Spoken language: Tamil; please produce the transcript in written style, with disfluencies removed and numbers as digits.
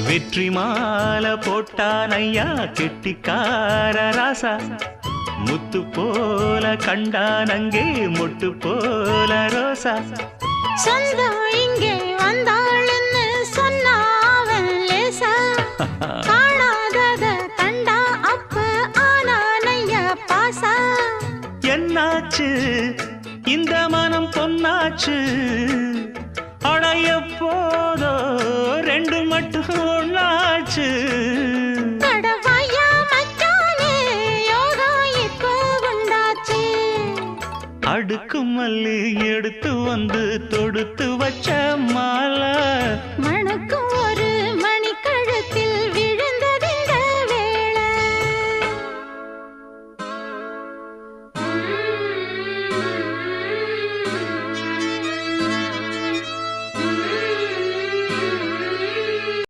வெற்றி மாலை போட்டான் ஐயா கெட்டிக்கார ராசா முத்து போல கண்டான் அங்கே மொட்டு போல ரோசா சொந்தம் இங்கே வந்தாள்னு சொன்னாவன் லேசா காணாதத கண்டா அப்ப ஆனானையா பாசா என்னாச்சு இந்த மனம் பொன்னாச்சு அடைய போதோ ரெண்டு மட்டும் ஒன்னாச்சு கடவாயா மச்சானே யோகா இப்போ உண்டாச்சு அடுக்கு மல்லி எடுத்து வந்து தொடுத்து வச்ச மாலை மணக்கும்